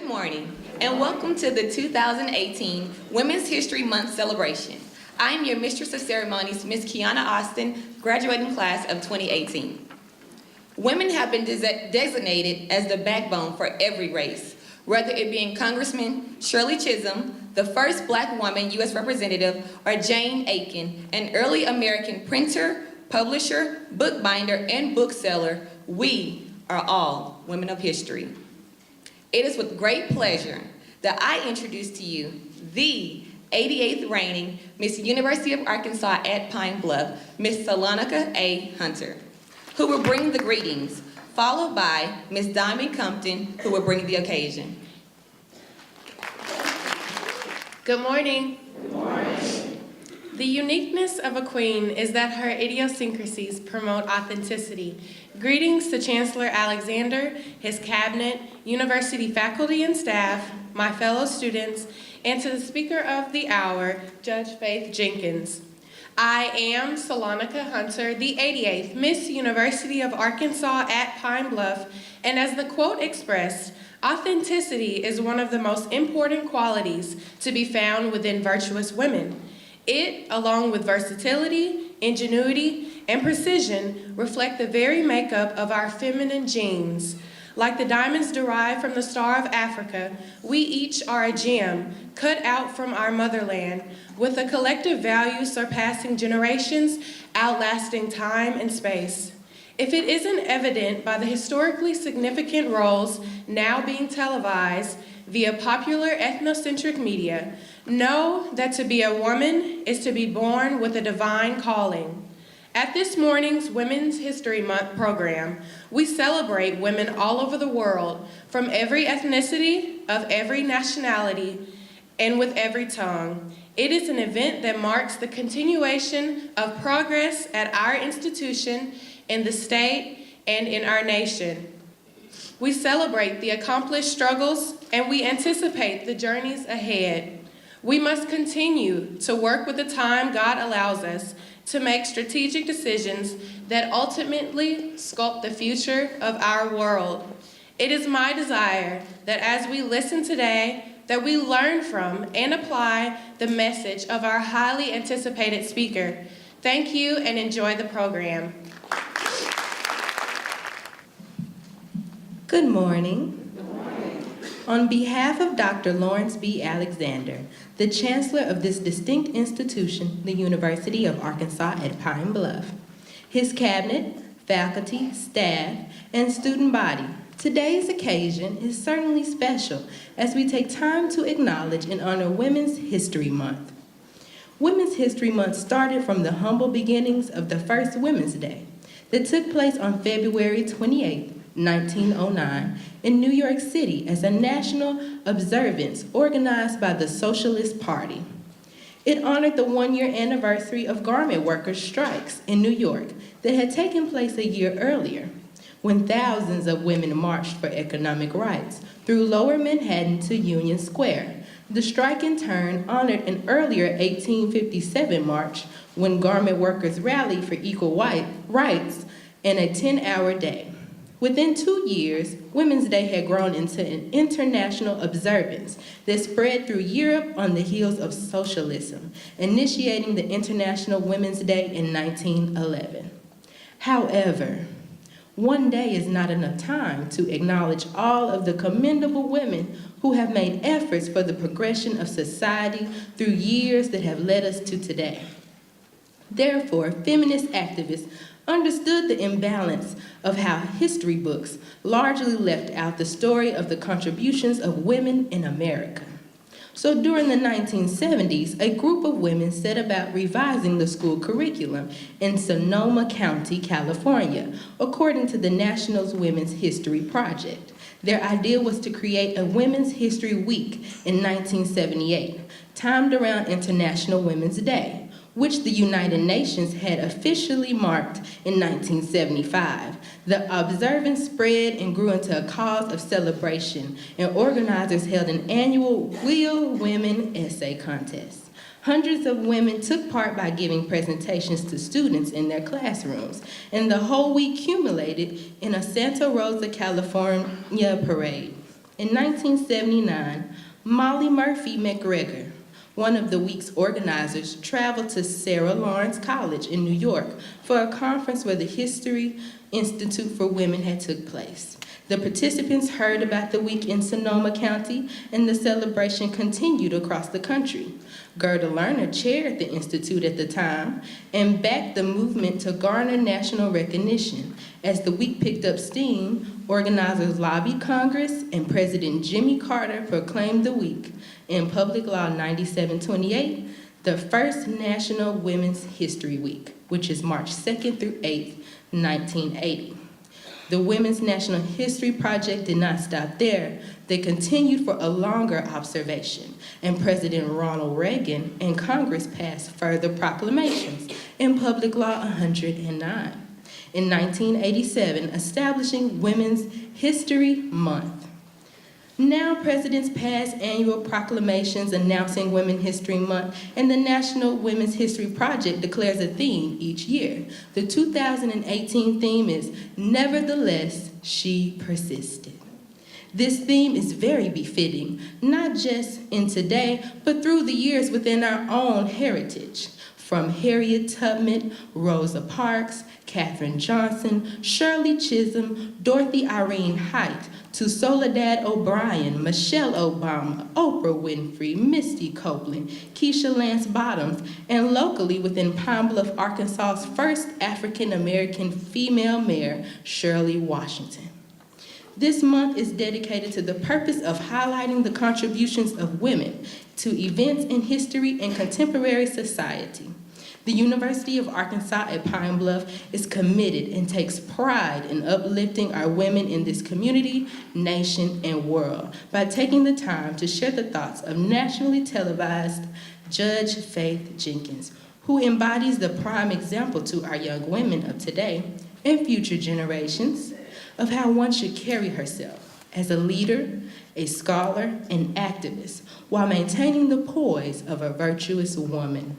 Good morning, and welcome to the 2018 Women's History Month celebration. I am your Mistress of Ceremonies, Ms. Kiana Austin, graduating class of 2018. Women have been designated as the backbone for every race, whether it being Congressman Shirley Chisholm, the first Black woman U.S. Representative, or Jane Aiken, an early American printer, publisher, bookbinder, and bookseller. We are all women of history. It is with great pleasure that I introduce to you the 88th reigning Miss University of Arkansas at Pine Bluff, Miss Salonica A. Hunter, who will bring the greetings, followed by Miss Diamond Compton, who will bring the occasion. Good morning. Good morning. The uniqueness of a queen is that her idiosyncrasies promote authenticity. Greetings to Chancellor Alexander, his cabinet, university faculty and staff, my fellow students, and to the speaker of the hour, Judge Faith Jenkins. I am Salonica Hunter, the 88th Miss University of Arkansas at Pine Bluff, and as the quote expressed, authenticity is one of the most important qualities to be found within virtuous women. It, along with versatility, ingenuity, and precision, reflect the very makeup of our feminine genes. Like the diamonds derived from the Star of Africa, we each are a gem cut out from our motherland, with a collective value surpassing generations, outlasting time and space. If it isn't evident by the historically significant roles now being televised via popular ethnocentric media, know that to be a woman is to be born with a divine calling. At this morning's Women's History Month program, we celebrate women all over the world, from every ethnicity, of every nationality, and with every tongue. It is an event that marks the continuation of progress at our institution, in the state, and in our nation. We celebrate the accomplished struggles, and we anticipate the journeys ahead. We must continue to work with the time God allows us to make strategic decisions that ultimately sculpt the future of our world. It is my desire that as we listen today, that we learn from and apply the message of our highly anticipated speaker. Thank you and enjoy the program. Good morning. On behalf of Dr. Lawrence B. Alexander, the Chancellor of this distinct institution, the University of Arkansas at Pine Bluff, his cabinet, faculty, staff, and student body, today's occasion is certainly special as we take time to acknowledge and honor Women's History Month. Women's History Month started from the humble beginnings of the first Women's Day that took place on February 28, 1909, in New York City as a national observance organized by the Socialist Party. It honored the one-year anniversary of garment workers' strikes in New York that had taken place a year earlier, when thousands of women marched for economic rights through Lower Manhattan to Union Square. The strike in turn honored an earlier 1857 march when garment workers rallied for equal rights and a 10-hour day. Within 2 years, Women's Day had grown into an international observance that spread through Europe on the heels of socialism, initiating the International Women's Day in 1911. However, one day is not enough time to acknowledge all of the commendable women who have made efforts for the progression of society through years that have led us to today. Therefore, feminist activists understood the imbalance of how history books largely left out the story of the contributions of women in America. So during the 1970s, a group of women set about revising the school curriculum in Sonoma County, California, according to the National Women's History Project. Their idea was to create a Women's History Week in 1978, timed around International Women's Day, which the United Nations had officially marked in 1975. The observance spread and grew into a cause of celebration, and organizers held an annual Real Women Essay Contest. Hundreds of women took part by giving presentations to students in their classrooms, and the whole week culminated in a Santa Rosa, California parade. In 1979, Molly Murphy McGregor, one of the week's organizers, traveled to Sarah Lawrence College in New York for a conference where the History Institute for Women had took place. The participants heard about the week in Sonoma County, and the celebration continued across the country. Gerda Lerner chaired the Institute at the time and backed the movement to garner national recognition. As the week picked up steam, organizers lobbied Congress, and President Jimmy Carter proclaimed the week in Public Law 9728 the first National Women's History Week, which is March 2nd through 8th, 1980. The Women's National History Project did not stop there. They continued for a longer observation, and President Ronald Reagan and Congress passed further proclamations in Public Law 109 in 1987, establishing Women's History Month. Now, presidents pass annual proclamations announcing Women's History Month, and the National Women's History Project declares a theme each year. The 2018 theme is Nevertheless, She Persisted. This theme is very befitting, not just in today, but through the years within our own heritage. From Harriet Tubman, Rosa Parks, Katherine Johnson, Shirley Chisholm, Dorothy Irene Height, to Soledad O'Brien, Michelle Obama, Oprah Winfrey, Misty Copeland, Keisha Lance Bottoms, and locally within Pine Bluff, Arkansas's first African-American female mayor, Shirley Washington. This month is dedicated to the purpose of highlighting the contributions of women to events in history and contemporary society. The University of Arkansas at Pine Bluff is committed and takes pride in uplifting our women in this community, nation, and world by taking the time to share the thoughts of nationally televised Judge Faith Jenkins, who embodies the prime example to our young women of today and future generations of how one should carry herself as a leader, a scholar, and activist while maintaining the poise of a virtuous woman.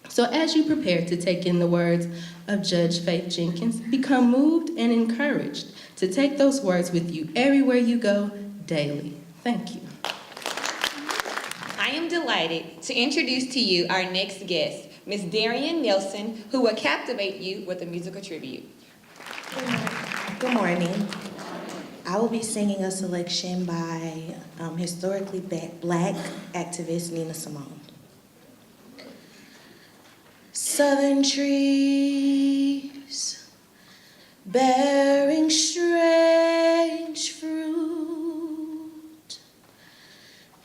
So as you prepare to take in the words of Judge Faith Jenkins, become moved and encouraged to take those words with you everywhere you go daily. Thank you. I am delighted to introduce to you our next guest, Ms. Darian Nelson, who will captivate you with a musical tribute. Good morning. I will be singing a selection by historically black activist Nina Simone. Southern trees bearing strange fruit,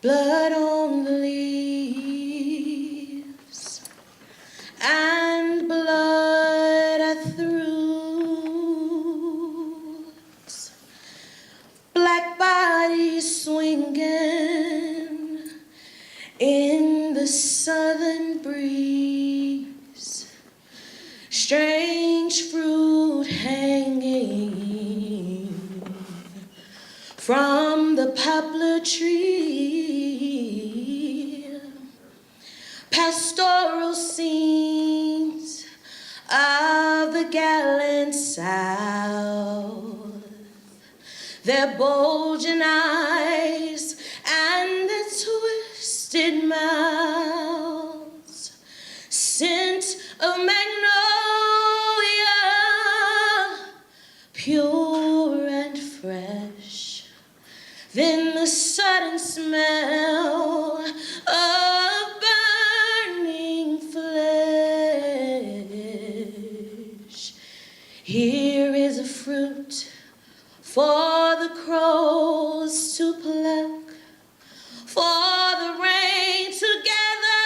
blood on the leaves and blood at the roots, black bodies swinging in the southern breeze, strange fruit hanging from the poplar tree, pastoral scenes of the gallant South, their bulging eyes and their twisted mouths, scent of magnolia, pure and fresh, then the sudden smell of burning flesh. Here is a fruit for the crows to pluck, for the rain to gather,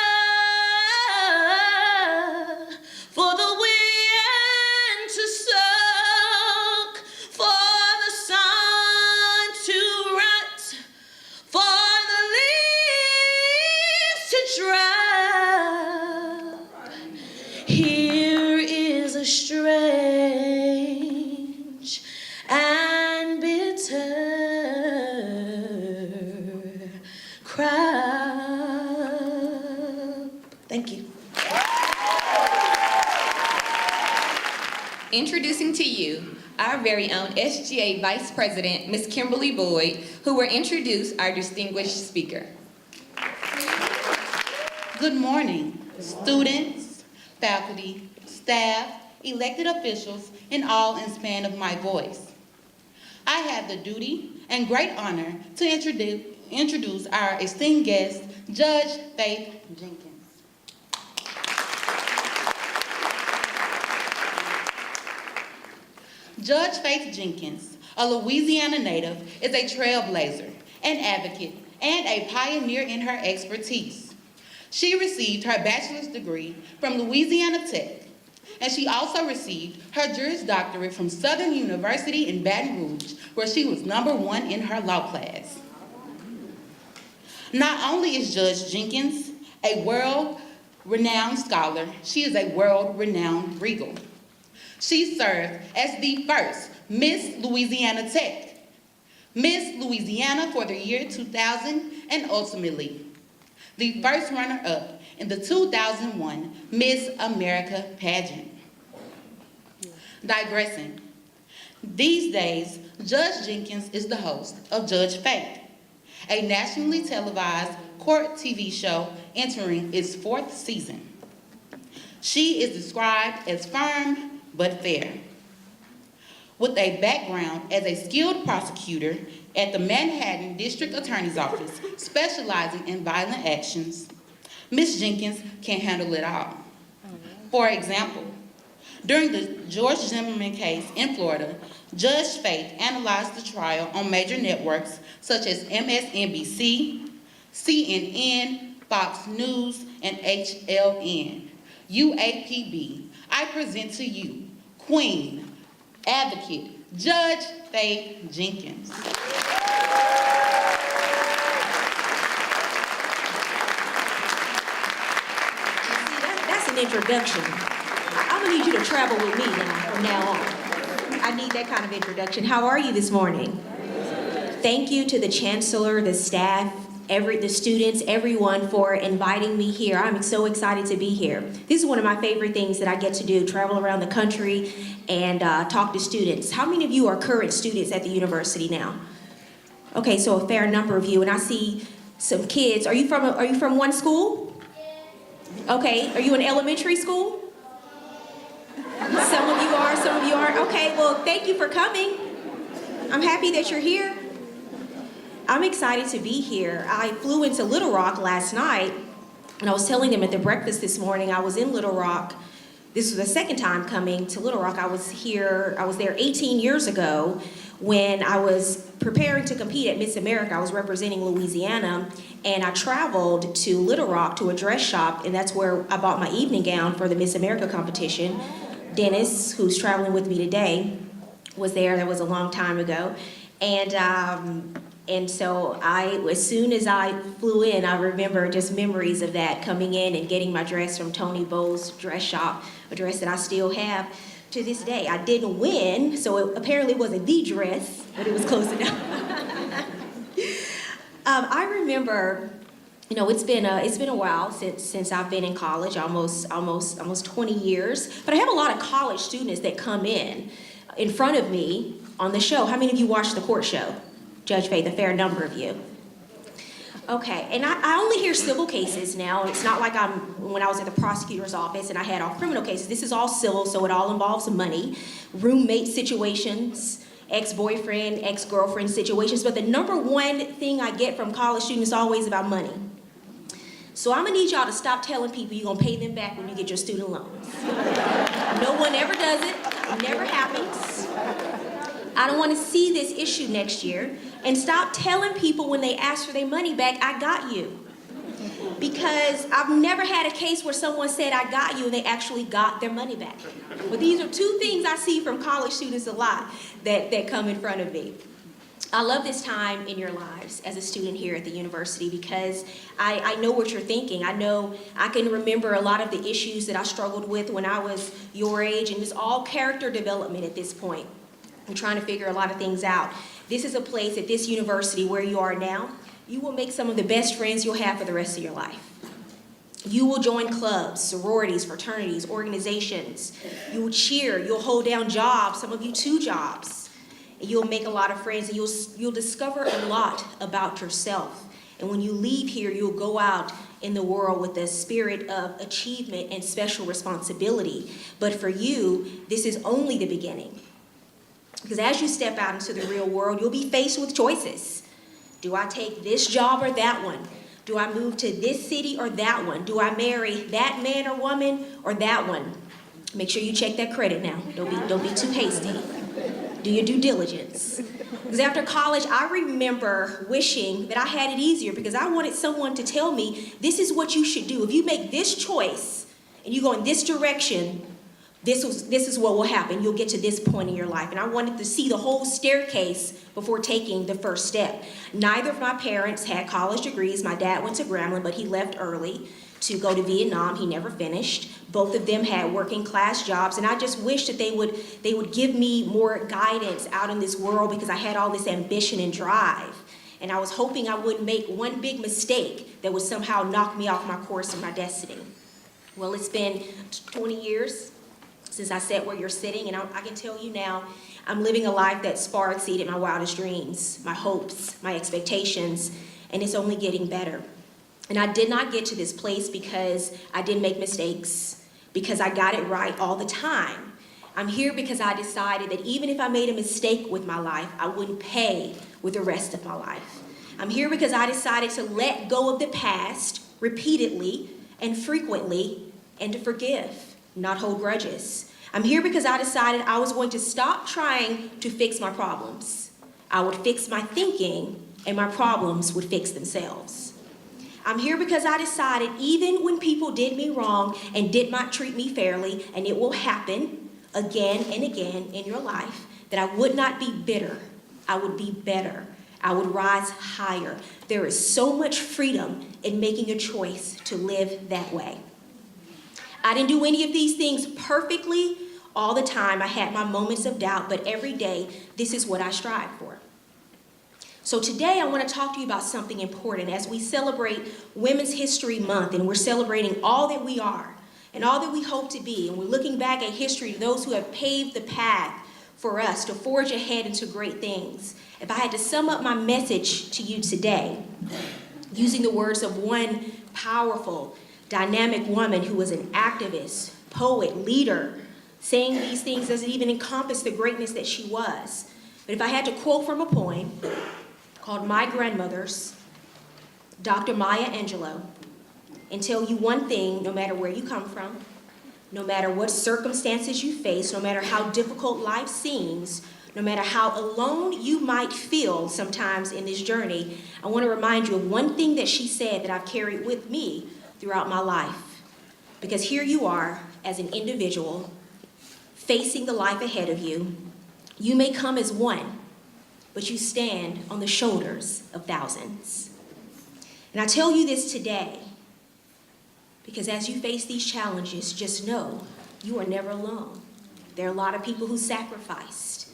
for the wind to soak, for the sun to rot, for the leaves to drop. Here is a strange and bitter crop. Thank you. Introducing to you our very own SGA Vice President, Ms. Kimberly Boyd, who will introduce our distinguished speaker. Good morning, students, faculty, staff, elected officials, and all in span of my voice. I have the duty and great honor to introduce our esteemed guest, Judge Faith Jenkins. Judge Faith Jenkins, a Louisiana native, is a trailblazer, an advocate, and a pioneer in her expertise. She received her bachelor's degree from Louisiana Tech, and she also received her Juris Doctorate from Southern University in Baton Rouge, where she was #1 in her law class. Not only is Judge Jenkins a world-renowned scholar, she is a world-renowned regal. She served as the first Miss Louisiana Tech, Miss Louisiana for the year 2000, and ultimately the first runner-up in the 2001 Miss America pageant. Digressing, these days, Judge Jenkins is the host of Judge Faith, a nationally televised court TV show entering its 4th season. She is described as firm but fair. With a background as a skilled prosecutor at the Manhattan District Attorney's Office, specializing in violent actions, Ms. Jenkins can handle it all. For example, during the George Zimmerman case in Florida, Judge Faith analyzed the trial on major networks such as MSNBC, CNN, Fox News, and HLN. UAPB, I present to you Queen, Advocate, Judge Faith Jenkins. That's an introduction. I'm gonna need you to travel with me now, from now on. I need that kind of introduction. How are you this morning? Thank you to the Chancellor, the staff, the students, everyone for inviting me here. I'm so excited to be here. This is one of my favorite things that I get to do, travel around the country and talk to students. How many of you are current students at the university now? Okay, so a fair number of you, and I see some kids. Are you from one school? Okay, are you in elementary school? Some of you are, some of you aren't. Okay, well, thank you for coming. I'm happy that you're here. I'm excited to be here. I flew into Little Rock last night, and I was telling them at the breakfast this morning, I was in Little Rock. This was the second time coming to Little Rock. I was there 18 years ago when I was preparing to compete at Miss America. I was representing Louisiana, and I traveled to Little Rock to a dress shop, and that's where I bought my evening gown for the Miss America competition. Dennis, who's traveling with me today, was there. That was a long time ago. And so as soon as I flew in, I remember just memories of that, coming in and getting my dress from Tony Bowles' dress shop, a dress that I still have to this day. I didn't win, so it apparently wasn't the dress, but it was close enough. I remember, it's been a while since I've been in college, almost 20 years. But I have a lot of college students that come in front of me on the show. How many of you watch the court show? Judge Faith, a fair number of you. Okay, and I only hear civil cases now. It's not like when I was at the prosecutor's office and I had all criminal cases. This is all civil, so it all involves money, roommate situations, ex-boyfriend, ex-girlfriend situations. But the number one thing I get from college students is always about money. So I'm gonna need y'all to stop telling people you're gonna pay them back when you get your student loans. No one ever does it, it never happens. I don't want to see this issue next year. And stop telling people when they ask for their money back, I got you. Because I've never had a case where someone said, I got you, and they actually got their money back. But these are two things I see from college students a lot that come in front of me. I love this time in your lives as a student here at the university because I know what you're thinking. I can remember a lot of the issues that I struggled with when I was your age, and it's all character development at this point. I'm trying to figure a lot of things out. This is a place at this university where you are now. You will make some of the best friends you'll have for the rest of your life. You will join clubs, sororities, fraternities, organizations. You will cheer, you'll hold down jobs, some of you 2 jobs. And you'll make a lot of friends, and you'll discover a lot about yourself. And when you leave here, you'll go out in the world with a spirit of achievement and special responsibility. But for you, this is only the beginning. Because as you step out into the real world, you'll be faced with choices. Do I take this job or that one? Do I move to this city or that one? Do I marry that man or woman or that one? Make sure you check that credit now. Don't be too hasty. Do your due diligence. Because after college, I remember wishing that I had it easier because I wanted someone to tell me, this is what you should do. If you make this choice and you go in this direction, this is what will happen. You'll get to this point in your life. And I wanted to see the whole staircase before taking the first step. Neither of my parents had college degrees. My dad went to Grambling, but he left early to go to Vietnam. He never finished. Both of them had working class jobs, and I just wish that they would give me more guidance out in this world because I had all this ambition and drive. And I was hoping I wouldn't make one big mistake that would somehow knock me off my course and my destiny. Well, it's been 20 years since I sat where you're sitting, and I can tell you now, I'm living a life that's far exceeded my wildest dreams, my hopes, my expectations, and it's only getting better. And I did not get to this place because I didn't make mistakes, because I got it right all the time. I'm here because I decided that even if I made a mistake with my life, I wouldn't pay with the rest of my life. I'm here because I decided to let go of the past repeatedly and frequently and to forgive, not hold grudges. I'm here because I decided I was going to stop trying to fix my problems. I would fix my thinking and my problems would fix themselves. I'm here because I decided even when people did me wrong and did not treat me fairly, and it will happen again and again in your life, that I would not be bitter. I would be better. I would rise higher. There is so much freedom in making a choice to live that way. I didn't do any of these things perfectly all the time. I had my moments of doubt, but every day, this is what I strive for. So today I want to talk to you about something important as we celebrate Women's History Month, and we're celebrating all that we are and all that we hope to be, and we're looking back at history to those who have paved the path for us to forge ahead into great things. If I had to sum up my message to you today, using the words of one powerful, dynamic woman who was an activist, poet, leader, saying these things doesn't even encompass the greatness that she was. But if I had to quote from a poem called My Grandmother's, Dr. Maya Angelou, and tell you one thing, no matter where you come from, no matter what circumstances you face, no matter how difficult life seems, no matter how alone you might feel sometimes in this journey, I want to remind you of one thing that she said that I've carried with me throughout my life. Because here you are as an individual facing the life ahead of you. You may come as one, but you stand on the shoulders of thousands. And I tell you this today because as you face these challenges, just know you are never alone. There are a lot of people who sacrificed,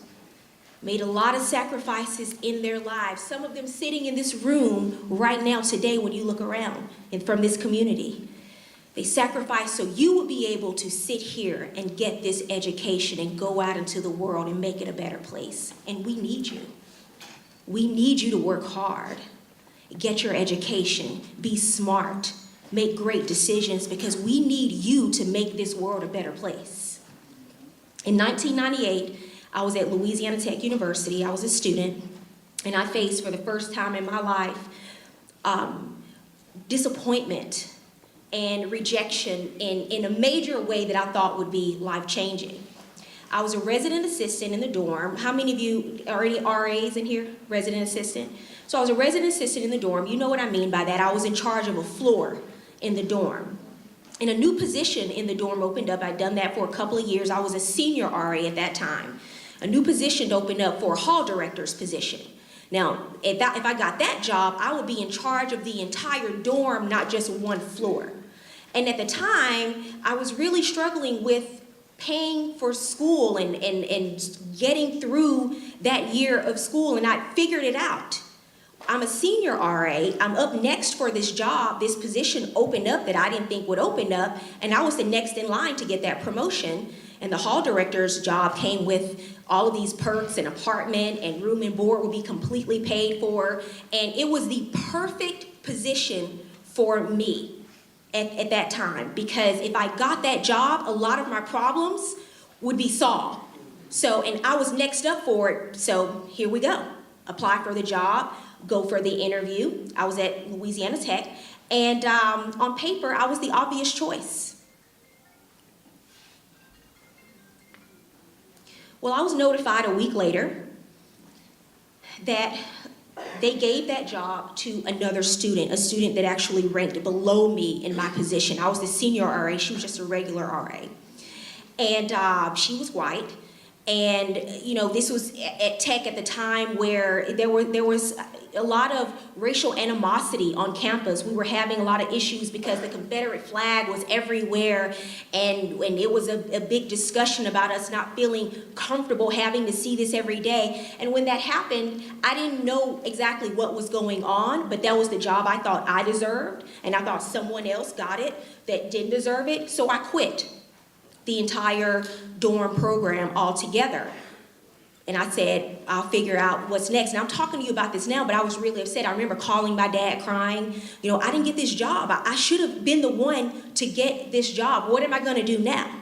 made a lot of sacrifices in their lives, some of them sitting in this room right now today when you look around and from this community. They sacrificed so you would be able to sit here and get this education and go out into the world and make it a better place. And we need you. We need you to work hard, get your education, be smart, make great decisions, because we need you to make this world a better place. In 1998, I was at Louisiana Tech University. I was a student, and I faced for the first time in my life disappointment and rejection in a major way that I thought would be life-changing. I was a resident assistant in the dorm. How many of you are any RAs in here? Resident assistant? So I was a resident assistant in the dorm. You know what I mean by that. I was in charge of a floor in the dorm. And a new position in the dorm opened up. I'd done that for a couple of years. I was a senior RA at that time. A new position opened up for a hall director's position. Now, if I got that job, I would be in charge of the entire dorm, not just one floor. And at the time, I was really struggling with paying for school and getting through that year of school, and I figured it out. I'm a senior RA. I'm up next for this job. This position opened up that I didn't think would open up, and I was the next in line to get that promotion. And the hall director's job came with all of these perks, and apartment and room and board would be completely paid for. And it was the perfect position for me at that time, because if I got that job, a lot of my problems would be solved. So, and I was next up for it, so here we go. Apply for the job, go for the interview. I was at Louisiana Tech, and on paper, I was the obvious choice. Well, I was notified a week later that they gave that job to another student, a student that actually ranked below me in my position. I was the senior RA, she was just a regular RA. And she was white. And, you know, this was at Tech at the time where there was a lot of racial animosity on campus. We were having a lot of issues because the Confederate flag was everywhere, and it was a big discussion about us not feeling comfortable having to see this every day. And when that happened, I didn't know exactly what was going on, but that was the job I thought I deserved, and I thought someone else got it that didn't deserve it, so I quit the entire dorm program altogether. And I said, I'll figure out what's next. And I'm talking to you about this now, but I was really upset. I remember calling my dad crying, you know, I didn't get this job. I should have been the one to get this job. What am I gonna do now?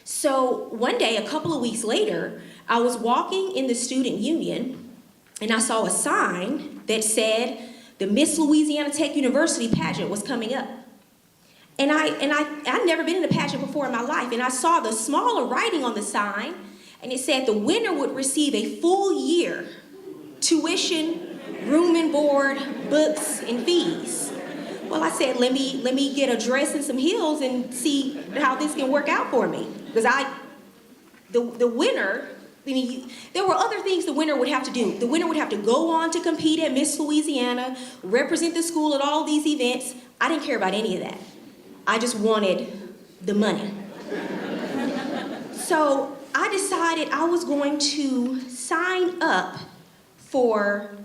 So one day, a couple of weeks later, I was walking in the student union, and I saw a sign that said the Miss Louisiana Tech University pageant was coming up. And I'd never been in a pageant before in my life, and I saw the smaller writing on the sign, and it said the winner would receive a full year tuition, room and board, books, and fees. Well, I said, let me get a dress and some heels and see how this can work out for me. Because the winner, I mean, there were other things the winner would have to do. The winner would have to go on to compete at Miss Louisiana, represent the school at all these events. I didn't care about any of that. I just wanted the money. So I decided I was going to sign up for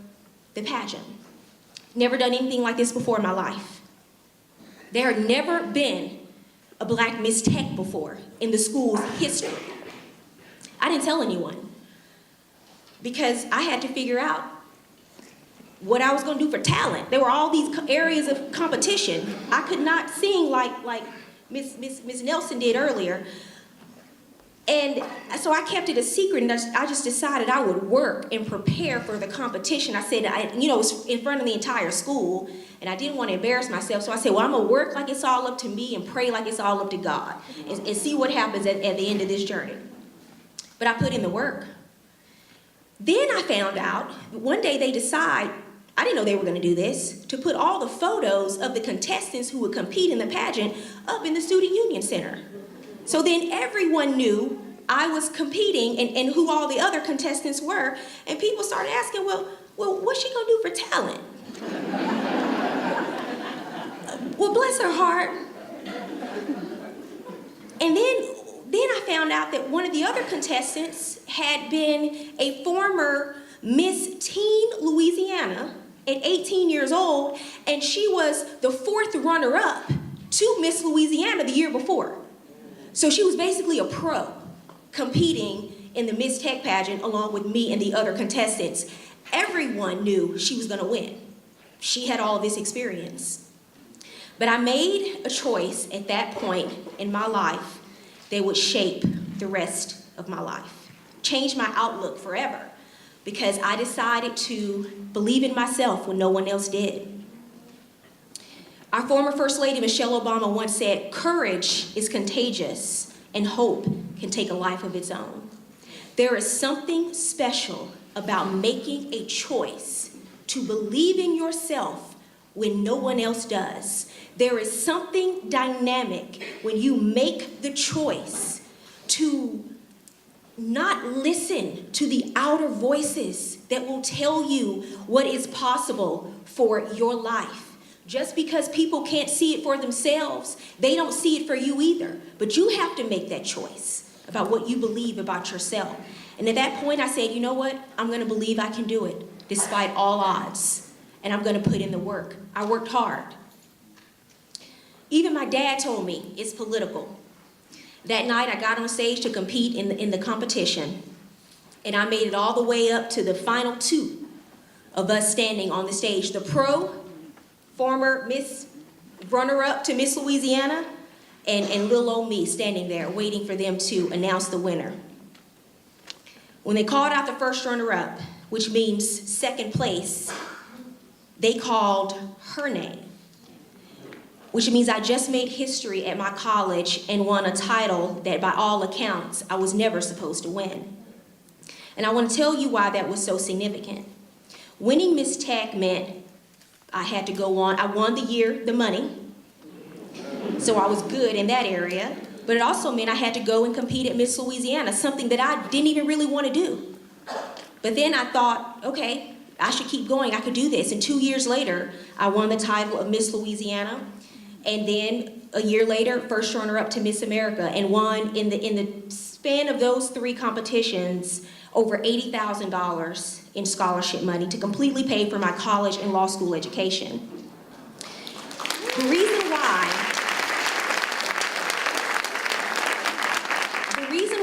the pageant. Never done anything like this before in my life. There had never been a black Miss Tech before in the school's history. I didn't tell anyone because I had to figure out what I was going to do for talent. There were all these areas of competition. I could not sing like Miss Nelson did earlier. And so I kept it a secret, and I just decided I would work and prepare for the competition. I said, it was in front of the entire school, and I didn't want to embarrass myself, so I said, well, I'm going to work like it's all up to me and pray like it's all up to God and see what happens at the end of this journey. But I put in the work. Then I found out, one day they decide, I didn't know they were going to do this, to put all the photos of the contestants who would compete in the pageant up in the Student Union Center. So then everyone knew I was competing and who all the other contestants were, and people started asking, well, what's she going to do for talent? Well, bless her heart. And then I found out that one of the other contestants had been a former Miss Teen Louisiana at 18 years old, and she was the 4th runner-up to Miss Louisiana the year before. So she was basically a pro competing in the Miss Tech pageant along with me and the other contestants. Everyone knew she was going to win. She had all of this experience. But I made a choice at that point in my life that would shape the rest of my life, change my outlook forever, because I decided to believe in myself when no one else did. Our former First Lady, Michelle Obama, once said, courage is contagious and hope can take a life of its own. There is something special about making a choice to believe in yourself when no one else does. There is something dynamic when you make the choice to not listen to the outer voices that will tell you what is possible for your life. Just because people can't see it for themselves, they don't see it for you either. But you have to make that choice about what you believe about yourself. And at that point, I said, you know what? I'm going to believe I can do it. despite all odds, and I'm going to put in the work. I worked hard. Even my dad told me it's political. That night I got on stage to compete in the competition, and I made it all the way up to the final two of us standing on the stage. The pro, former Miss runner-up to Miss Louisiana, and little old me standing there waiting for them to announce the winner. When they called out the first runner-up, which means second place, they called her name, which means I just made history at my college and won a title that by all accounts I was never supposed to win. And I want to tell you why that was so significant. Winning Miss Tech meant I had to go on. I won the money, so I was good in that area, but it also meant I had to go and compete at Miss Louisiana, something that I didn't even really want to do. But then I thought, okay, I should keep going. I could do this. And 2 years later, I won the title of Miss Louisiana. And then a year later, first runner-up to Miss America, and won in the span of those 3 competitions over $80,000 in scholarship money to completely pay for my college and law school education. The reason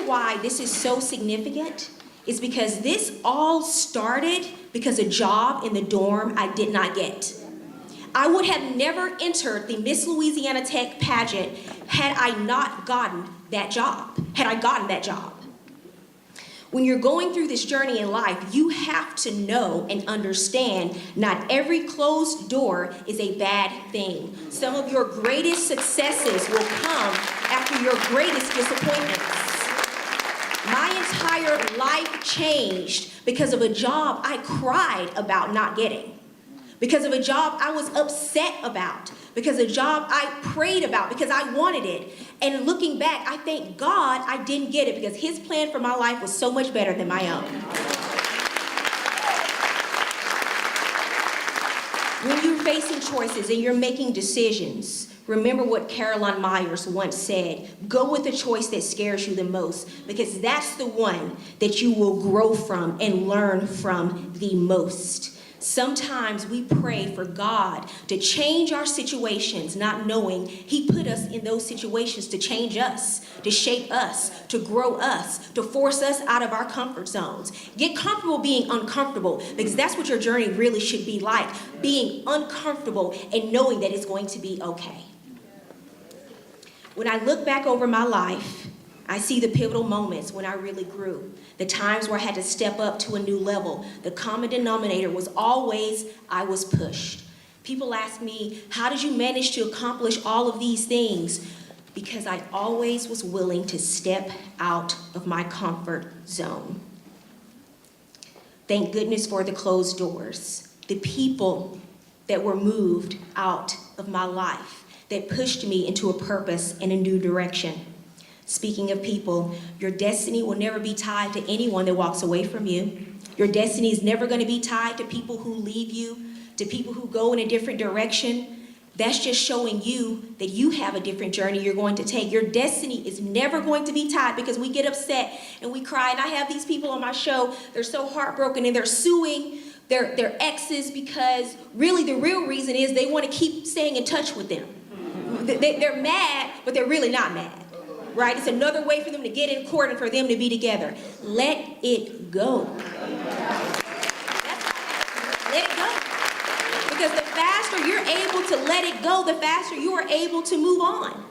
why this is so significant is because this all started because a job in the dorm I did not get. I would have never entered the Miss Louisiana Tech pageant had I not gotten that job, When you're going through this journey in life, you have to know and understand not every closed door is a bad thing. Some of your greatest successes will come after your greatest disappointments. My entire life changed because of a job I cried about not getting. Because of a job I was upset about, because of a job I prayed about, because I wanted it. And looking back, I thank God I didn't get it because his plan for my life was so much better than my own. When you're facing choices and you're making decisions, remember what Caroline Myers once said, go with the choice that scares you the most, because that's the one that you will grow from and learn from the most. Sometimes we pray for God to change our situations, not knowing he put us in those situations to change us, to shape us, to grow us, to force us out of our comfort zones. Get comfortable being uncomfortable, because that's what your journey really should be like, being uncomfortable and knowing that it's going to be okay. When I look back over my life, I see the pivotal moments when I really grew, the times where I had to step up to a new level. The common denominator was always I was pushed. People ask me, how did you manage to accomplish all of these things? Because I always was willing to step out of my comfort zone. Thank goodness for the closed doors, the people that were moved out of my life, that pushed me into a purpose and a new direction. Speaking of people, your destiny will never be tied to anyone that walks away from you. Your destiny is never going to be tied to people who leave you, to people who go in a different direction. That's just showing you that you have a different journey you're going to take. Your destiny is never going to be tied, because we get upset and we cry. And I have these people on my show, they're so heartbroken and they're suing their exes because really the real reason is they want to keep staying in touch with them. They're mad, but they're really not mad. Right? It's another way for them to get in court and for them to be together. Let it go. Let it go. Because the faster you're able to let it go, the faster you are able to move on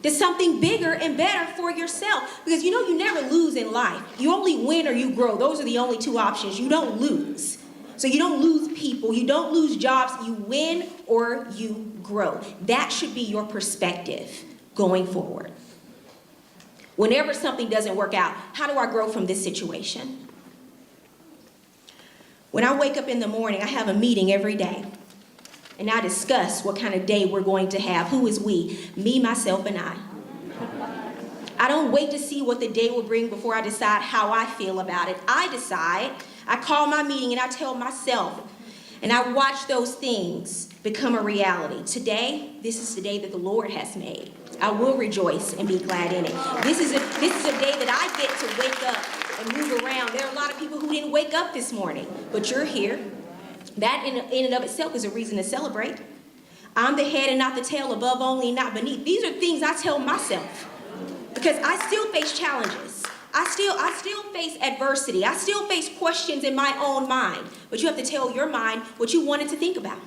to something bigger and better for yourself. Because you know you never lose in life. You only win or you grow. Those are the only two options. You don't lose. So you don't lose people. You don't lose jobs. You win or you grow. That should be your perspective going forward. Whenever something doesn't work out, how do I grow from this situation? When I wake up in the morning, I have a meeting every day. And I discuss what kind of day we're going to have. Who is we? Me, myself, and I. I don't wait to see what the day will bring before I decide how I feel about it. I decide. I call my meeting and I tell myself. And I watch those things become a reality. Today, this is the day that the Lord has made. I will rejoice and be glad in it. This is a day that I get to wake up and move around. There are a lot of people who didn't wake up this morning, but you're here. That in and of itself is a reason to celebrate. I'm the head and not the tail, above only and not beneath. These are things I tell myself because I still face challenges. I still face adversity. I still face questions in my own mind. But you have to tell your mind what you wanted to think about.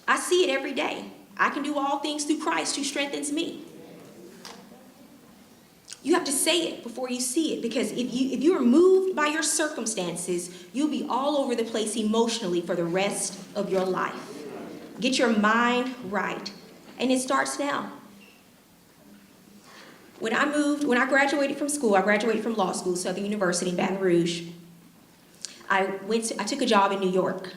I see it every day. I can do all things through Christ who strengthens me. You have to say it before you see it, because if you are moved by your circumstances, you'll be all over the place emotionally for the rest of your life. Get your mind right. And it starts now. When I graduated from school, I graduated from law school, Southern University in Baton Rouge. I took a job in New York.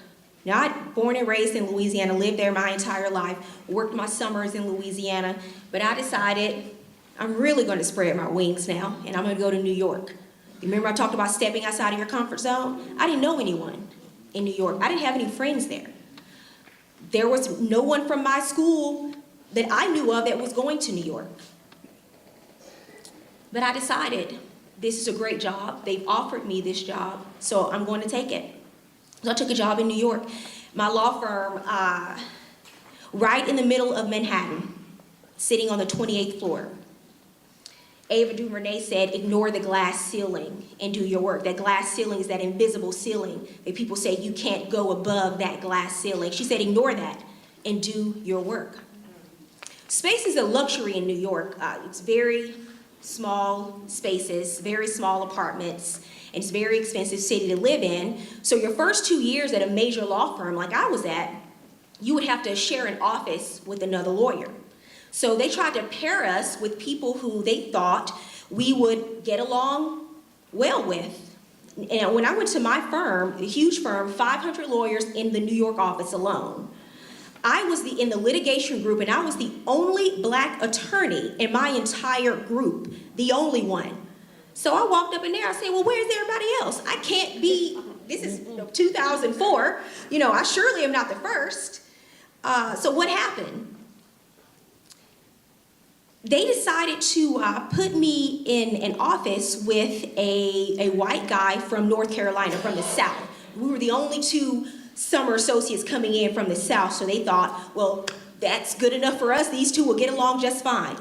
Now, I'm born and raised in Louisiana, lived there my entire life, worked my summers in Louisiana, but I decided I'm really going to spread my wings now, and I'm going to go to New York. You remember I talked about stepping outside of your comfort zone? I didn't know anyone in New York. I didn't have any friends there. There was no one from my school that I knew of that was going to New York. But I decided this is a great job. They've offered me this job, so I'm going to take it. So I took a job in New York. My law firm, right in the middle of Manhattan, sitting on the 28th floor. Ava DuVernay said, ignore the glass ceiling and do your work. That glass ceiling is that invisible ceiling that people say you can't go above that glass ceiling. She said, ignore that and do your work. Space is a luxury in New York. It's very small spaces, very small apartments, and it's a very expensive city to live in. So your first 2 years at a major law firm like I was at, you would have to share an office with another lawyer. So they tried to pair us with people who they thought we would get along well with. And when I went to my firm, a huge firm, 500 lawyers in the New York office alone, I was in the litigation group, and I was the only black attorney in my entire group, the only one. So I walked up in there, I said, well, where's everybody else? I can't be, this is 2004, I surely am not the first. So what happened? They decided to put me in an office with a white guy from North Carolina, from the South. We were the only two summer associates coming in from the South, so they thought, well, that's good enough for us. These two will get along just fine.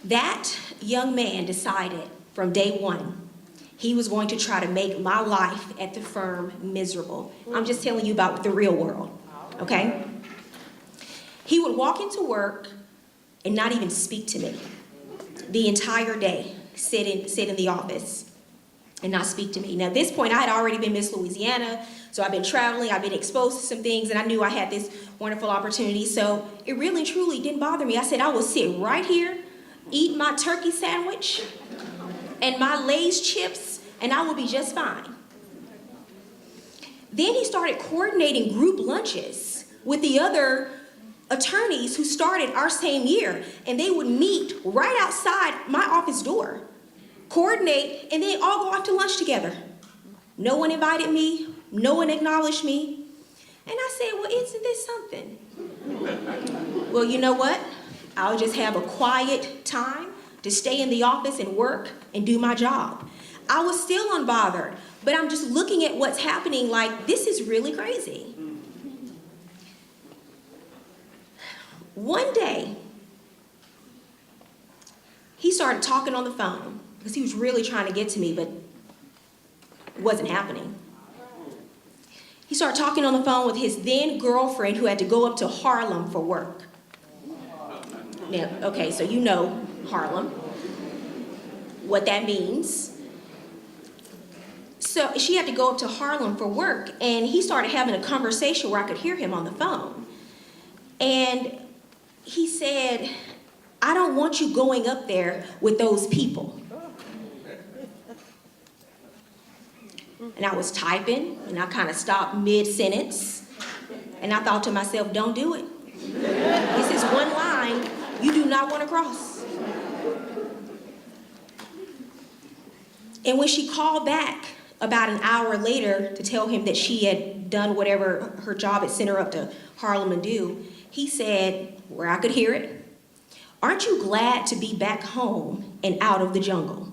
That young man decided from day one he was going to try to make my life at the firm miserable. I'm just telling you about the real world, okay? He would walk into work and not even speak to me the entire day, sit in the office and not speak to me. Now, at this point, I had already been Miss Louisiana, so I've been traveling, I've been exposed to some things, and I knew I had this wonderful opportunity, so it really, truly didn't bother me. I said, I will sit right here, eat my turkey sandwich and my Lay's chips, and I will be just fine. Then he started coordinating group lunches with the other attorneys who started our same year, and they would meet right outside my office door, coordinate, and then all go off to lunch together. No one invited me, no one acknowledged me, and I said, well, isn't this something? Well, you know what? I'll just have a quiet time to stay in the office and work and do my job. I was still unbothered, but I'm just looking at what's happening like, this is really crazy. One day, he started talking on the phone because he was really trying to get to me, but it wasn't happening. He started talking on the phone with his then girlfriend who had to go up to Harlem for work. Now, okay, so you know Harlem, what that means. So she had to go up to Harlem for work, and he started having a conversation where I could hear him on the phone. And he said, I don't want you going up there with those people. And I was typing, and I kind of stopped mid-sentence, and I thought to myself, don't do it. This is one line you do not want to cross. And when she called back about an hour later to tell him that she had done whatever her job had sent her up to Harlem to do, he said, where I could hear it, aren't you glad to be back home and out of the jungle?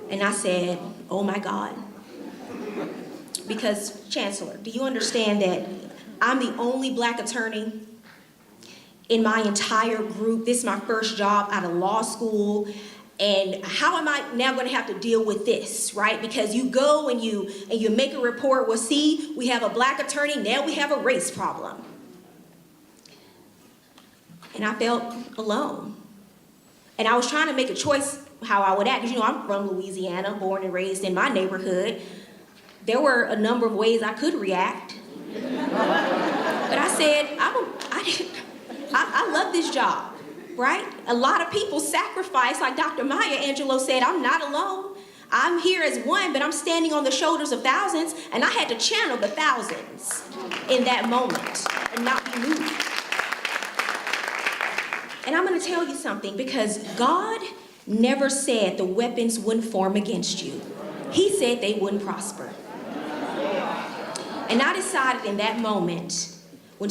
And I said, oh my God. Because, Chancellor, do you understand that I'm the only black attorney in my entire group? This is my first job out of law school. And how am I now going to have to deal with this, right? Because you go and you make a report, well, see, we have a black attorney, now we have a race problem. And I felt alone. And I was trying to make a choice how I would act. Because, I'm from Louisiana, born and raised in my neighborhood. There were a number of ways I could react. But I said, I love this job, right? A lot of people sacrifice, like Dr. Maya Angelou said, I'm not alone. I'm here as one, but I'm standing on the shoulders of thousands, and I had to channel the thousands in that moment and not be moved. And I'm going to tell you something, because God never said the weapons wouldn't form against you. He said they wouldn't prosper. And I decided in that moment, when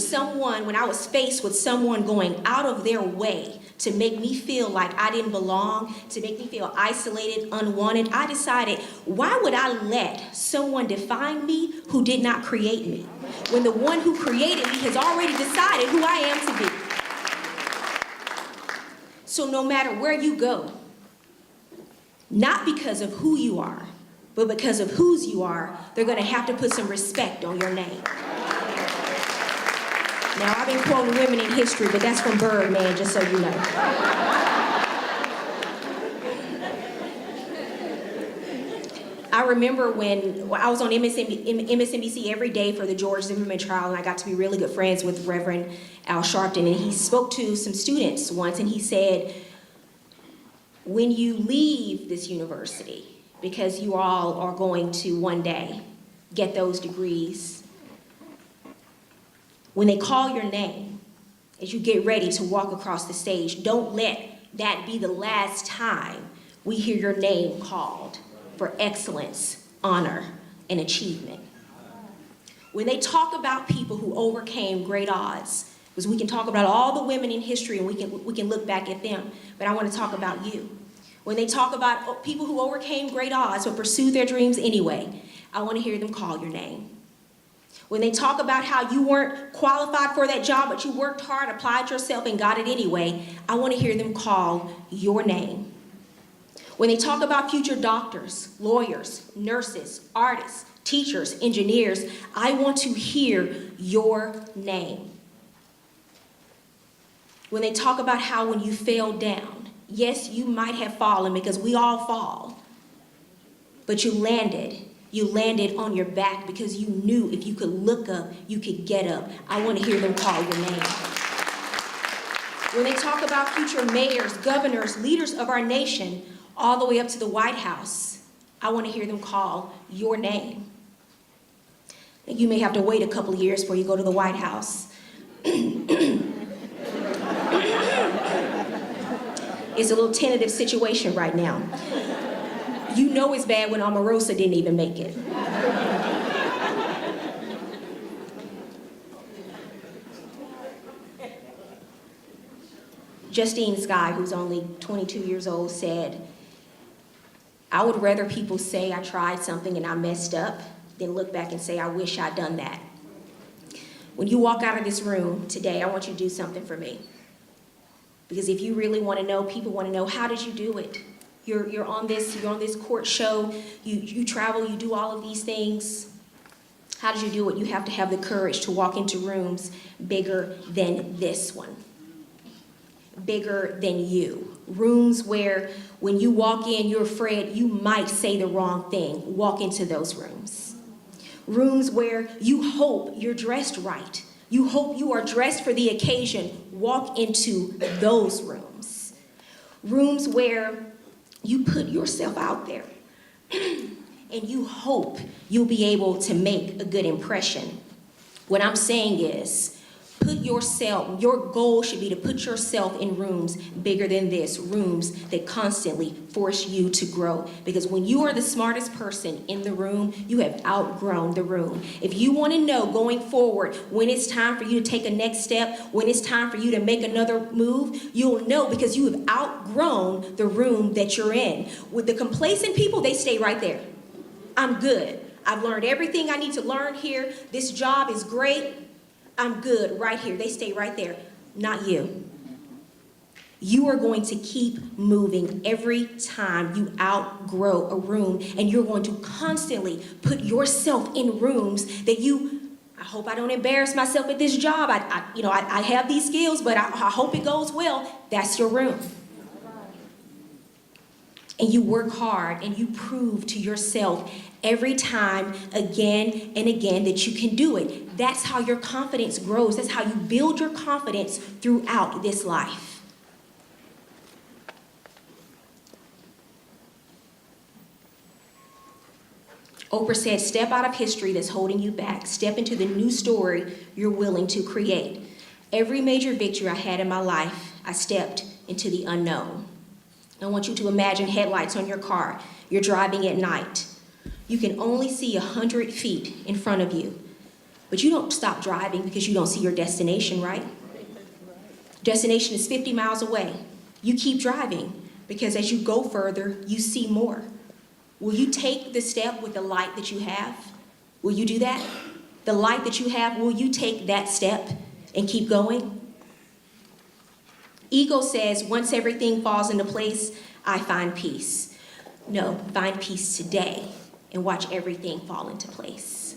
I was faced with someone going out of their way to make me feel like I didn't belong, to make me feel isolated, unwanted, I decided, why would I let someone define me who did not create me, when the one who created me has already decided who I am to be? So no matter where you go, not because of who you are, but because of whose you are, they're going to have to put some respect on your name. Now, I've been quoting women in history, but that's from Birdman, just so you know. I remember when I was on MSNBC every day for the George Zimmerman trial, and I got to be really good friends with Reverend Al Sharpton, and he spoke to some students once, and he said, when you leave this university, because you all are going to one day get those degrees, when they call your name, as you get ready to walk across the stage, don't let that be the last time we hear your name called for excellence, honor, and achievement. When they talk about people who overcame great odds, because we can talk about all the women in history and we can look back at them, but I want to talk about you. When they talk about people who overcame great odds but pursued their dreams anyway, I want to hear them call your name. When they talk about how you weren't qualified for that job, but you worked hard, applied yourself, and got it anyway, I want to hear them call your name. When they talk about future doctors, lawyers, nurses, artists, teachers, engineers, I want to hear your name. When they talk about how when you fell down, yes, you might have fallen, because we all fall, but you landed on your back because you knew if you could look up, you could get up. I want to hear them call your name. When they talk about future mayors, governors, leaders of our nation, all the way up to the White House, I want to hear them call your name. And you may have to wait a couple of years before you go to the White House. It's a little tentative situation right now. You know it's bad when Omarosa didn't even make it. Justine Skye, who's only 22 years old, said, I would rather people say I tried something and I messed up than look back and say I wish I'd done that. When you walk out of this room today, I want you to do something for me. Because if you really want to know, people want to know, how did you do it? You're on this court show, you travel, you do all of these things. How did you do it? You have to have the courage to walk into rooms bigger than this one. Bigger than you. Rooms where when you walk in, you're afraid you might say the wrong thing. Walk into those rooms. Rooms where you hope you're dressed right. You hope you are dressed for the occasion. Walk into those rooms. Rooms where you put yourself out there and you hope you'll be able to make a good impression. What I'm saying is, put yourself, your goal should be to put yourself in rooms bigger than this, rooms that constantly force you to grow. Because when you are the smartest person in the room, you have outgrown the room. If you want to know going forward when it's time for you to take a next step, when it's time for you to make another move, you'll know because you have outgrown the room that you're in. With the complacent people, they stay right there. I'm good. I've learned everything I need to learn here. This job is great. I'm good right here. They stay right there. Not you. You are going to keep moving every time you outgrow a room, and you're going to constantly put yourself in rooms that I hope I don't embarrass myself at this job. I have these skills, but I hope it goes well. That's your room. And you work hard and you prove to yourself every time, again and again, that you can do it. That's how your confidence grows. That's how you build your confidence throughout this life. Oprah said, step out of history that's holding you back. Step into the new story you're willing to create. Every major victory I had in my life, I stepped into the unknown. I want you to imagine headlights on your car. You're driving at night. You can only see 100 feet in front of you. But you don't stop driving because you don't see your destination, right? Destination is 50 miles away. You keep driving because as you go further, you see more. Will you take the step with the light that you have? Will you do that? The light that you have, will you take that step and keep going? Ego says, once everything falls into place, I find peace. No, find peace today and watch everything fall into place.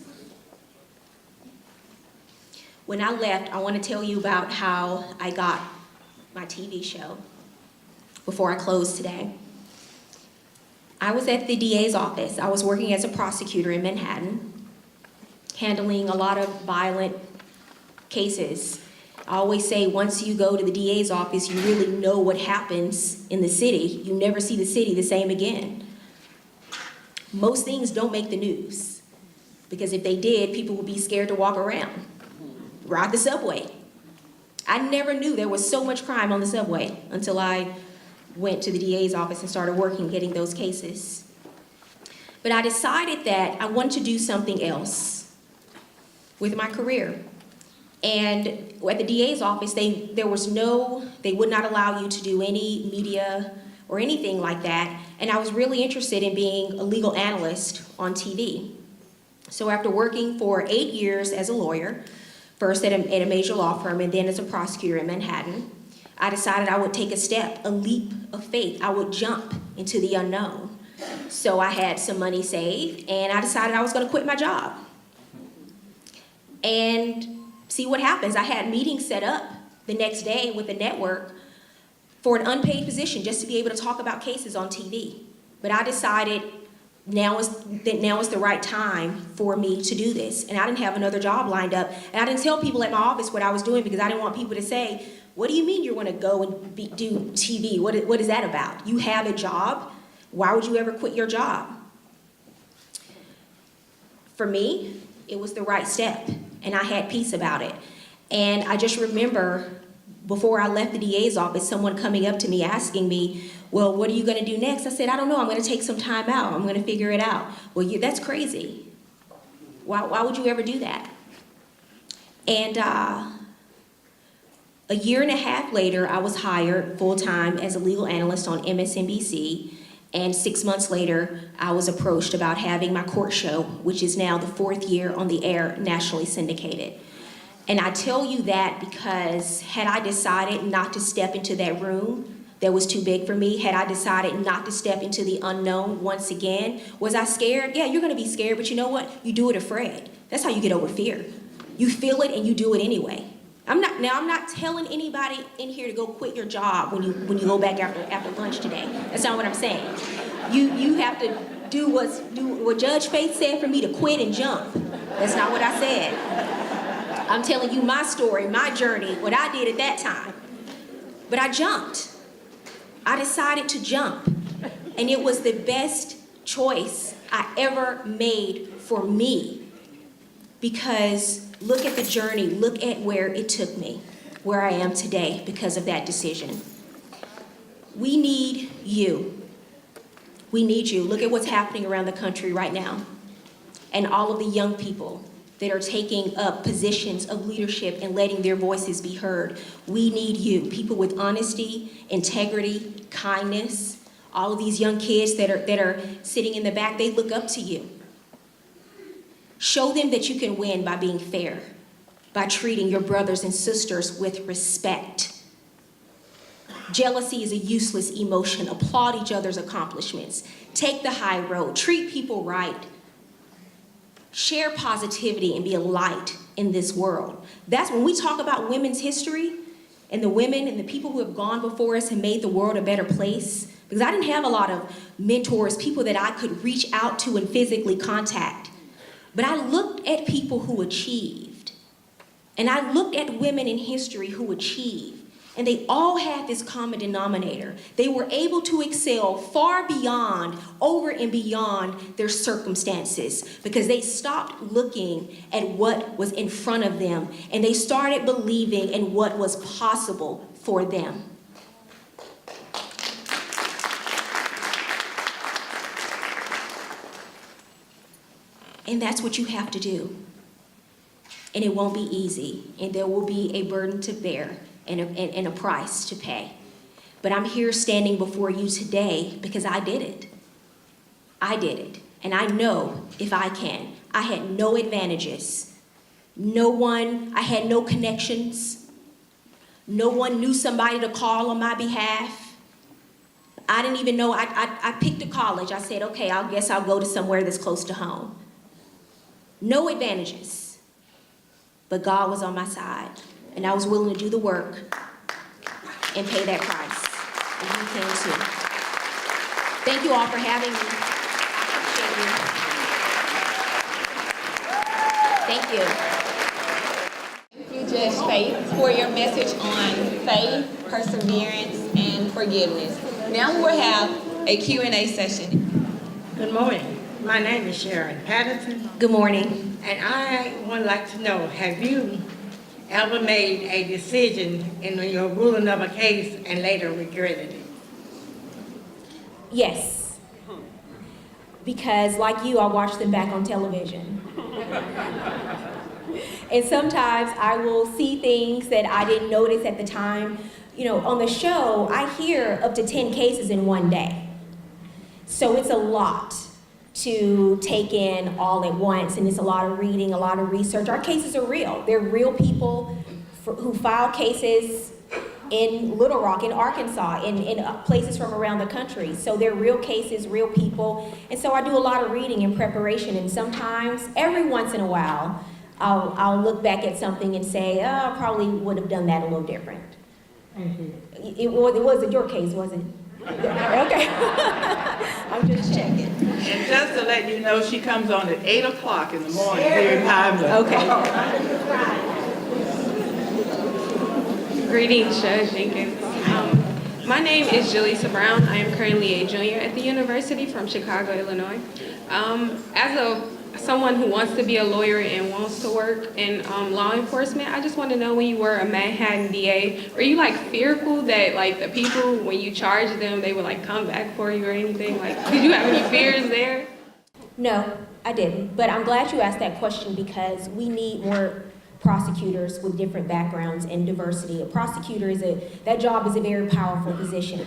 When I left, I want to tell you about how I got my TV show before I close today. I was at the DA's office. I was working as a prosecutor in Manhattan, handling a lot of violent cases. I always say once you go to the DA's office, you really know what happens in the city. You never see the city the same again. Most things don't make the news because if they did, people would be scared to walk around, ride the subway. I never knew there was so much crime on the subway until I went to the DA's office and started working, getting those cases. But I decided that I wanted to do something else with my career. And at the DA's office, they would not allow you to do any media or anything like that. And I was really interested in being a legal analyst on TV. So after working for 8 years as a lawyer, first at a major law firm and then as a prosecutor in Manhattan, I decided I would take a step, a leap of faith. I would jump into the unknown. So I had some money saved and I decided I was going to quit my job. And see what happens. I had meetings set up the next day with the network for an unpaid position just to be able to talk about cases on TV. But I decided now is the right time for me to do this. And I didn't have another job lined up. And I didn't tell people at my office what I was doing because I didn't want people to say, what do you mean you're going to go and do TV? What is that about? You have a job. Why would you ever quit your job? For me, it was the right step. And I had peace about it. And I just remember before I left the DA's office, someone coming up to me asking me, well, what are you going to do next? I said, I don't know. I'm going to take some time out. I'm going to figure it out. Well, that's crazy. Why would you ever do that? And a year and a half later, I was hired full-time as a legal analyst on MSNBC. And 6 months later, I was approached about having my court show, which is now the 4th year on the air, nationally syndicated. And I tell you that because had I decided not to step into that room that was too big for me, had I decided not to step into the unknown once again, was I scared? Yeah, you're gonna be scared, but you know what? You do it afraid. That's how you get over fear. You feel it and you do it anyway. I'm not telling anybody in here to go quit your job when you go back after lunch today. That's not what I'm saying. You have to do what Judge Faith said for me to quit and jump. That's not what I said. I'm telling you my story, my journey, what I did at that time. But I jumped. I decided to jump. And it was the best choice I ever made for me. because look at the journey, look at where it took me, where I am today because of that decision. We need you. We need you. Look at what's happening around the country right now, and all of the young people that are taking up positions of leadership and letting their voices be heard. We need you, people with honesty, integrity, kindness. All of these young kids that are sitting in the back, they look up to you. Show them that you can win by being fair, by treating your brothers and sisters with respect. Jealousy is a useless emotion. Applaud each other's accomplishments. Take the high road. Treat people right. Share positivity and be a light in this world. That's when we talk about women's history and the women and the people who have gone before us and made the world a better place. Because I didn't have a lot of mentors, people that I could reach out to and physically contact. But I looked at people who achieved. And I looked at women in history who achieved. And they all had this common denominator. They were able to excel far beyond, over and beyond their circumstances, because they stopped looking at what was in front of them and they started believing in what was possible for them. And that's what you have to do. And it won't be easy, and there will be a burden to bear and a price to pay. But I'm here standing before you today because I did it. I did it. And I know if I can. I had no advantages. I had no connections. No one knew somebody to call on my behalf. I didn't even know. I picked a college. I said, okay, I guess I'll go to somewhere that's close to home. No advantages. But God was on my side. And I was willing to do the work and pay that price. And you can too. Thank you all for having me. I appreciate you. Thank you. Thank you, Judge Faith, for your message on faith, perseverance, and forgiveness. Now we will have a Q&A session. Good morning. My name is Sharon Patterson, Good morning. and I would like to know, have you ever made a decision in your ruling of a case and later regretted it? Yes. Because like you, I watch them back on television. And sometimes I will see things that I didn't notice at the time. You know, on the show, I hear up to 10 cases in one day. So it's a lot to take in all at once, and it's a lot of reading, a lot of research. Our cases are real. They're real people who file cases in Little Rock, in Arkansas, in places from around the country. So they're real cases, real people. And so I do a lot of reading in preparation, and sometimes, every once in a while, I'll look back at something and say, oh, I probably would have done that a little different. Mm-hmm. It wasn't your case, was it? Okay. I'm just checking. And just to let you know, she comes on at 8 o'clock in the morning, very timely. Okay. Greetings, Judge Jenkins. My name is Jaleesa Brown. I am currently a junior at the university from Chicago, Illinois. As someone who wants to be a lawyer and wants to work in law enforcement, I just want to know, when you were a Manhattan DA, were you like fearful that like the people, when you charged them, they would like come back for you or anything? Like, did you have any fears there? No, I didn't. But I'm glad you asked that question, because we need more prosecutors with different backgrounds and diversity. A prosecutor that job is a very powerful position.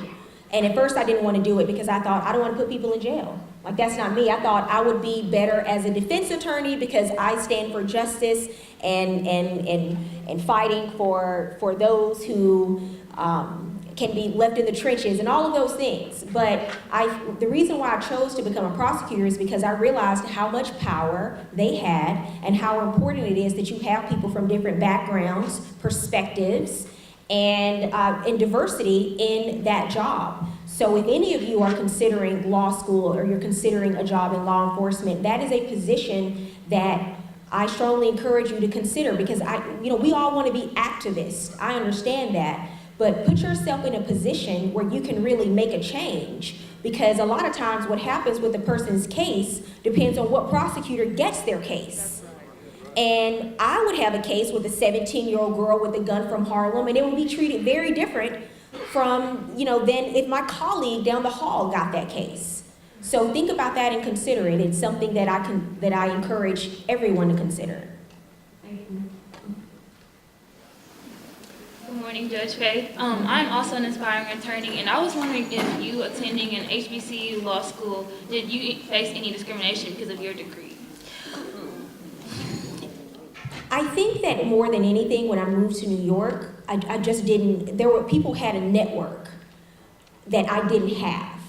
And at first I didn't want to do it because I thought, I don't want to put people in jail. Like, that's not me. I thought I would be better as a defense attorney because I stand for justice and fighting for those who can be left in the trenches and all of those things. But the reason why I chose to become a prosecutor is because I realized how much power they had and how important it is that you have people from different backgrounds, perspectives, and diversity in that job. So if any of you are considering law school or you're considering a job in law enforcement, that is a position that I strongly encourage you to consider, because we all want to be activists. I understand that. But put yourself in a position where you can really make a change, because a lot of times what happens with a person's case depends on what prosecutor gets their case. And I would have a case with a 17-year-old girl with a gun from Harlem, and it would be treated very different from, than if my colleague down the hall got that case. So think about that and consider it. It's something that I encourage everyone to consider. Good morning, Judge Faith. I'm also an aspiring attorney, and I was wondering if you attending an HBCU law school, did you face any discrimination because of your degree? I think that more than anything, when I moved to New York, I just didn't, people had a network that I didn't have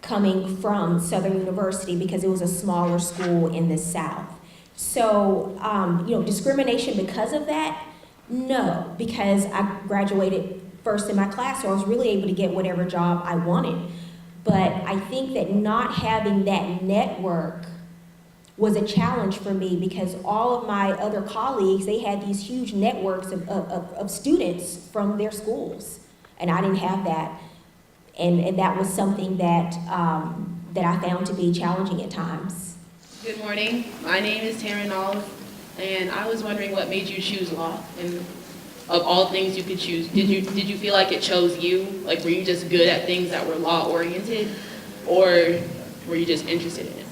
coming from Southern University because it was a smaller school in the South. So, discrimination because of that, no, because I graduated first in my class, so I was really able to get whatever job I wanted. But I think that not having that network was a challenge for me because all of my other colleagues, they had these huge networks of students from their schools, and I didn't have that. And that was something that I found to be challenging at times. Good morning. My name is Taryn Knowles, and I was wondering what made you choose law. And of all things you could choose, did you feel like it chose you? Like, were you just good at things that were law oriented, or were you just interested in it?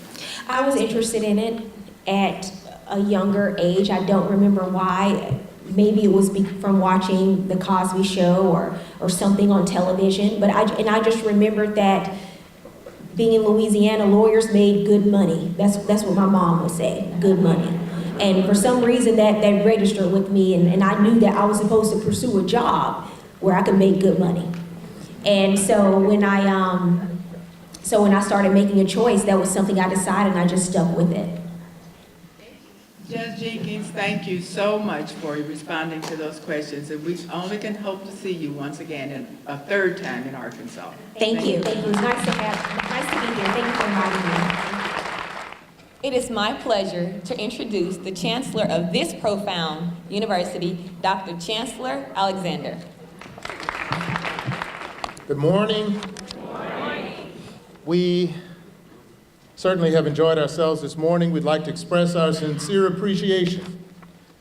I was interested in it at a younger age. I don't remember why. Maybe it was from watching The Cosby Show or something on television. But I just remembered that being in Louisiana, lawyers made good money. That's what my mom would say, good money. And for some reason that registered with me, and I knew that I was supposed to pursue a job where I could make good money. And so when I started making a choice, that was something I decided, and I just stuck with it. Judge Jenkins, thank you so much for responding to those questions, and we only can hope to see you once again a third time in Arkansas. Thank you. Thank you. It's nice to be here. Thank you for inviting me. It is my pleasure to introduce the Chancellor of this profound university, Dr. Chancellor Alexander. Good morning. We certainly have enjoyed ourselves this morning. We'd like to express our sincere appreciation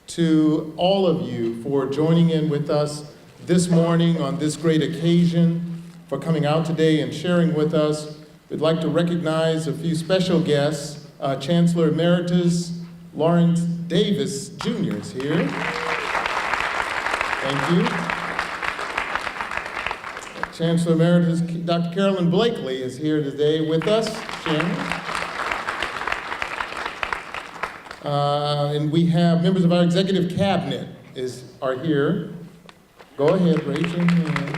to all of you for joining in with us this morning on this great occasion, for coming out today and sharing with us. We'd like to recognize a few special guests. Chancellor Emeritus Lawrence Davis Jr. is here. Thank you. Chancellor Emeritus Dr. Carolyn Blakely is here today with us, Chairman. And we have members of our executive cabinet are here. Go ahead, raise your hand.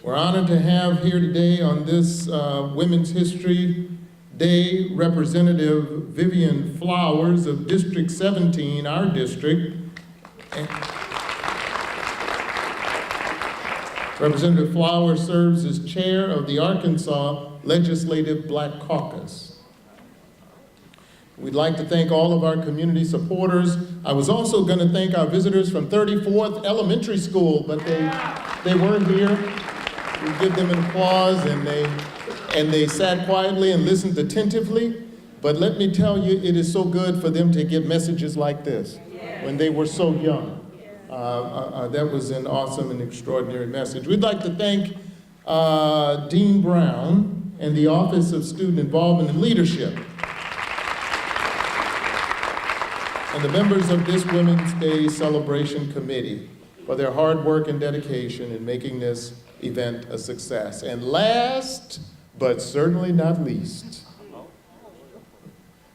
We're honored to have here today on this Women's History Day Representative Vivian Flowers of District 17, our district. Representative Flowers serves as chair of the Arkansas Legislative Black Caucus. We'd like to thank all of our community supporters. I was also going to thank our visitors from 34th Elementary School, but they weren't here. We give them an applause, and they sat quietly and listened attentively. But let me tell you, it is so good for them to get messages like this when they were so young. That was an awesome and extraordinary message. We'd like to thank Dean Brown and the Office of Student Involvement and Leadership, and the members of this Women's Day Celebration Committee for their hard work and dedication in making this event a success. And last, but certainly not least,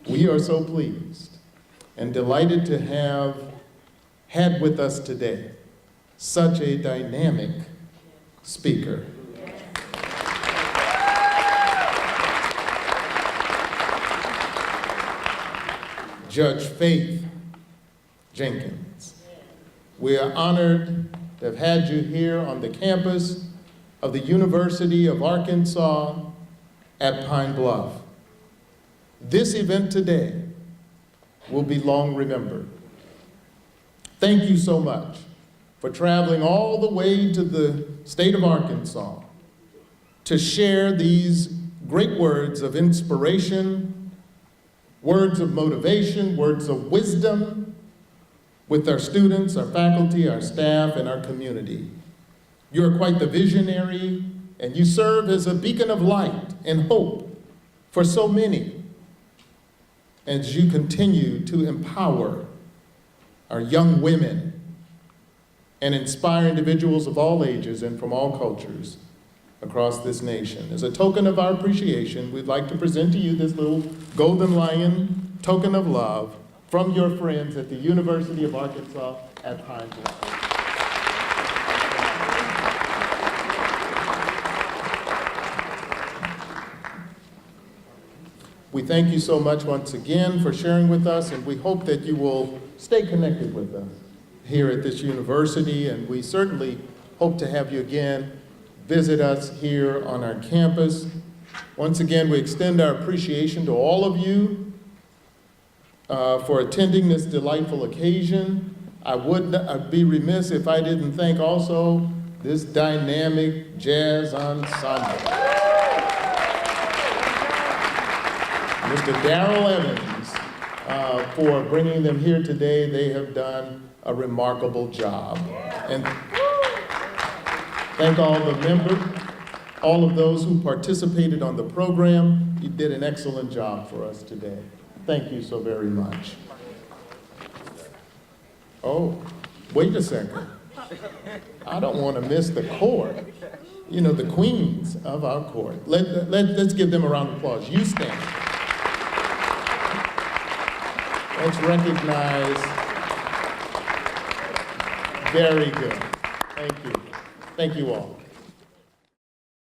we are so pleased and delighted to have had with us today such a dynamic speaker. Judge Faith Jenkins. We are honored to have had you here on the campus of the University of Arkansas at Pine Bluff. This event today will be long remembered. Thank you so much for traveling all the way to the state of Arkansas to share these great words of inspiration, words of motivation, words of wisdom with our students, our faculty, our staff, and our community. You are quite the visionary, and you serve as a beacon of light and hope for so many as you continue to empower our young women and inspire individuals of all ages and from all cultures across this nation. As a token of our appreciation, we'd like to present to you this little Golden Lion token of love from your friends at the University of Arkansas at Pine Bluff. We thank you so much once again for sharing with us, and we hope that you will stay connected with us here at this university, and we certainly hope to have you again visit us here on our campus. Once again, we extend our appreciation to all of you for attending this delightful occasion. I'd be remiss if I didn't thank also this dynamic jazz ensemble. Mr. Darrell Evans, for bringing them here today. They have done a remarkable job. And thank all the members, all of those who participated on the program. You did an excellent job for us today. Thank you so very much. Oh, wait a second. I don't want to miss the court. You know, the queens of our court. Let's give them a round of applause. You stand. Let's recognize. Very good. Thank you. Thank you all.